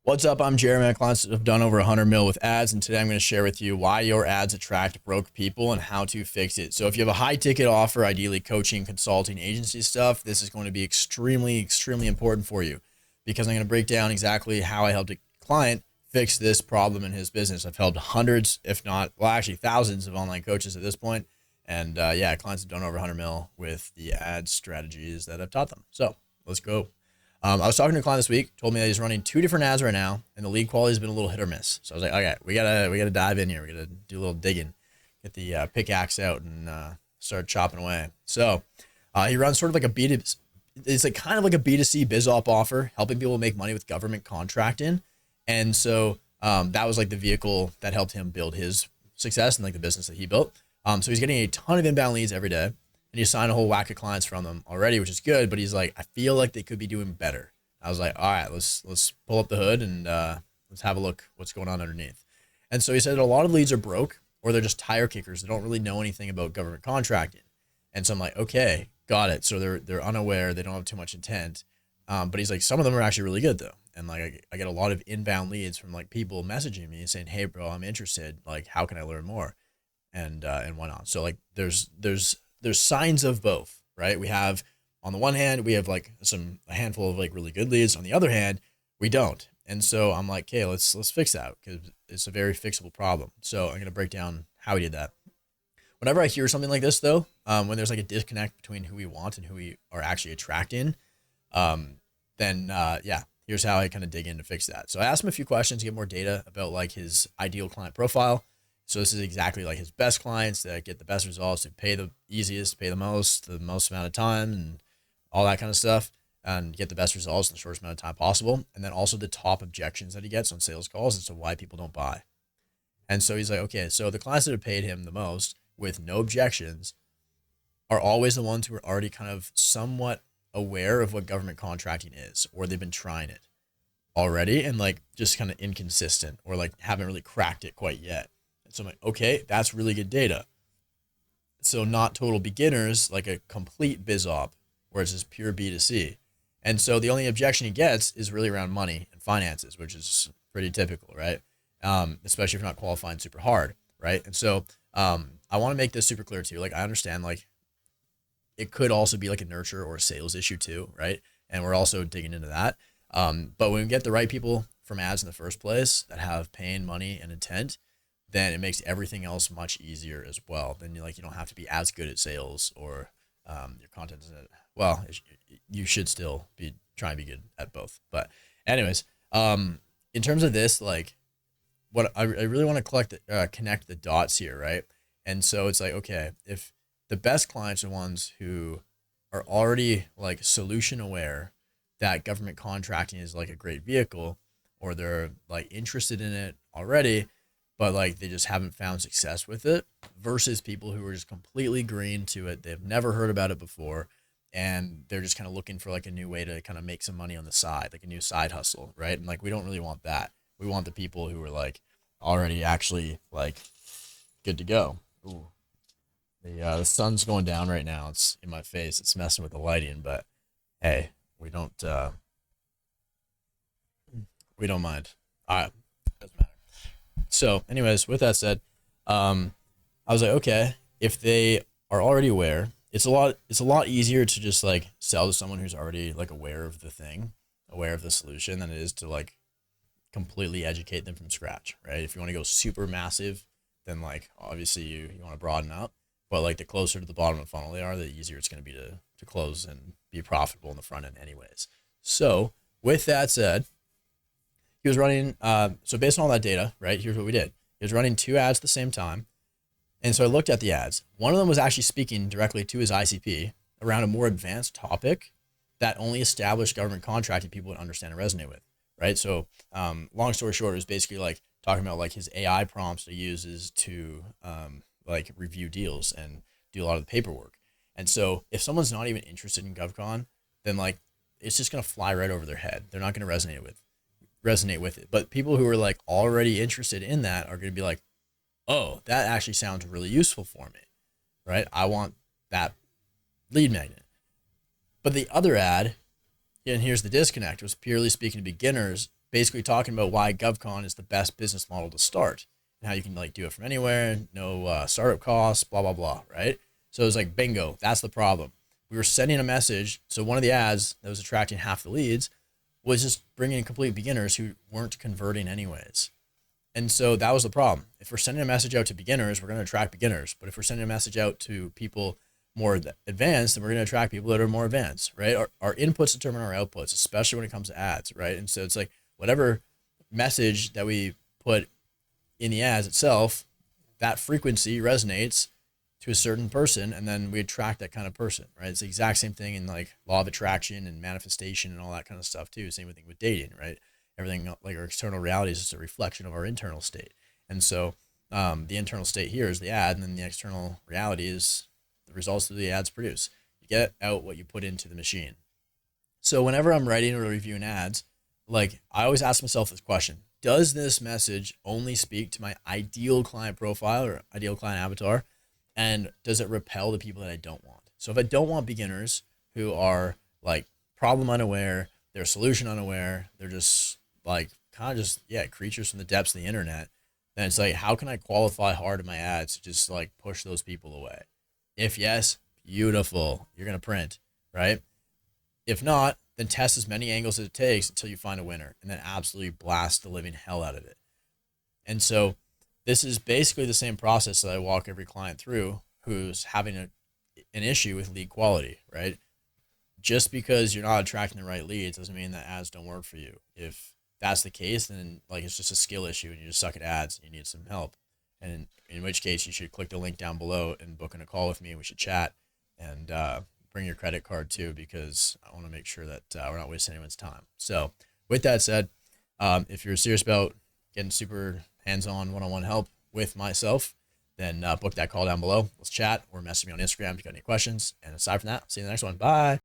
What's up? I'm Jeremy. My clients have done over 100 mil with ads, and today I'm going to share with you why your ads attract broke people and how to fix it. So if you have a high ticket offer, ideally coaching, consulting, agency stuff, this is going to be extremely important for you because I'm going to break down exactly how I helped a client fix this problem in his business. I've helped hundreds, if not, well, actually thousands of online coaches at this point. And yeah, clients have done over 100 mil with the ad strategies that I've taught them. So let's go. I was talking to a client this week, told me that he's running 2 different ads right now, and the lead quality has been a little hit or miss. So I was like, okay, we gotta dive in here. We gotta do a little digging, get the pickaxe out, and start chopping away. So he runs sort of like a B2, it's like kind of like a B2C biz op offer, helping people make money with government contracting. And so that was like the vehicle that helped him build his success and like the business that he built. So he's getting a ton of inbound leads every day. And he signed a whole whack of clients from them already, which is good. But he's like, I feel like they could be doing better. I was like, all right, let's pull up the hood and let's have a look what's going on underneath. And so he said that a lot of leads are broke or they're just tire kickers. They don't really know anything about government contracting. And so I'm like, okay, got it. So they're unaware. They don't have too much intent. But he's like, some of them are actually really good though. And like I get a lot of inbound leads from like people messaging me and saying, hey, bro, I'm interested. Like, how can I learn more? And whatnot. So like there's signs of both, right? We have, on the one hand, we have like a handful of like really good leads. On the other hand, we don't. And so I'm like, okay, let's fix that because it's a very fixable problem. So I'm going to break down how we did that. Whenever I hear something like this though, when there's like a disconnect between who we want and who we are actually attracting, then yeah, here's how I kind of dig in to fix that. So I asked him a few questions to get more data about like his ideal client profile. So this is exactly like his best clients that get the best results, that pay the easiest, pay the most amount of time and all that kind of stuff, and get the best results in the shortest amount of time possible. And then also the top objections that he gets on sales calls as to why people don't buy. And so he's like, okay, so the clients that have paid him the most with no objections are always the ones who are already kind of somewhat aware of what government contracting is, or they've been trying it already and like just kind of inconsistent or like haven't really cracked it quite yet. So I'm like, okay, that's really good data. So not total beginners, like a complete biz op, where it's just pure B2C. And so the only objection he gets is really around money and finances, which is pretty typical, right? Especially if you're not qualifying super hard, right? And so I want to make this super clear too. Like I understand like it could also be like a nurture or a sales issue too, right? And we're also digging into that. But when we get the right people from ads in the first place that have pain, money, and intent, then it makes everything else much easier as well. Then you don't have to be as good at sales or your content isn't, well, you should still be trying to be good at both. But anyways, in terms of this, like what I really want to connect the dots here, right? And so it's like, okay, if the best clients are ones who are already like solution aware that government contracting is like a great vehicle, or they're like interested in it already, but like they just haven't found success with it, versus people who are just completely green to it. They've never heard about it before. And they're just kind of looking for like a new way to kind of make some money on the side, like a new side hustle. Right. And like, we don't really want that. We want the people who are like already actually like good to go. Ooh. The sun's going down right now. It's in my face. It's messing with the lighting, but hey, we don't mind. All right. Doesn't matter. So anyways, with that said, I was like, okay, if they are already aware, it's a lot easier to just like sell to someone who's already like aware of the thing, aware of the solution, than it is to like completely educate them from scratch, right? If you want to go super massive, then like obviously you want to broaden up, but like the closer to the bottom of the funnel they are, the easier it's going to be to close and be profitable in the front end anyways. So with that said, he was running, so based on all that data, right, here's what we did. He was running 2 ads at the same time. And so I looked at the ads. One of them was actually speaking directly to his ICP around a more advanced topic that only established government contracting people would understand and resonate with, right? So long story short, it was basically like talking about like his AI prompts that he uses to like review deals and do a lot of the paperwork. And so if someone's not even interested in GovCon, then like it's just going to fly right over their head. They're not going to resonate with it. But people who are like already interested in that are going to be like, oh, that actually sounds really useful for me, right? I want that lead magnet. But the other ad, and here's the disconnect, was purely speaking to beginners basically talking about why GovCon is the best business model to start and how you can like do it from anywhere, no startup costs, blah, blah, blah, right? So it was like, bingo, that's the problem. We were sending a message. So one of the ads that was attracting half the leads was just bringing in complete beginners who weren't converting anyways. And so that was the problem. If we're sending a message out to beginners, we're going to attract beginners. But if we're sending a message out to people more advanced, then we're going to attract people that are more advanced, right? Our inputs determine our outputs, especially when it comes to ads, right? And so it's like whatever message that we put in the ads itself, that frequency resonates to a certain person, and then we attract that kind of person, right? It's the exact same thing in like law of attraction and manifestation and all that kind of stuff too. Same thing with dating, right? Everything like our external reality is just a reflection of our internal state. And so the internal state here is the ad, and then the external reality is the results that the ads produce. You get out what you put into the machine. So whenever I'm writing or reviewing ads, like I always ask myself this question: does this message only speak to my ideal client profile or ideal client avatar? And does it repel the people that I don't want? So if I don't want beginners who are like problem unaware, they're solution unaware, they're just like kind of just, yeah, creatures from the depths of the internet, then it's like, how can I qualify hard in my ads to just like push those people away? If yes, beautiful, you're going to print, right? If not, then test as many angles as it takes until you find a winner, and then absolutely blast the living hell out of it. And so this is basically the same process that I walk every client through who's having an issue with lead quality, right? Just because you're not attracting the right leads doesn't mean that ads don't work for you. If that's the case, then like it's just a skill issue and you just suck at ads and you need some help. And in which case you should click the link down below and book in a call with me, and we should chat, and bring your credit card too, because I want to make sure that we're not wasting anyone's time. So with that said, if you're serious about getting super hands-on one-on-one help with myself, then book that call down below. Let's chat or message me on Instagram if you got any questions. And aside from that, see you in the next one. Bye.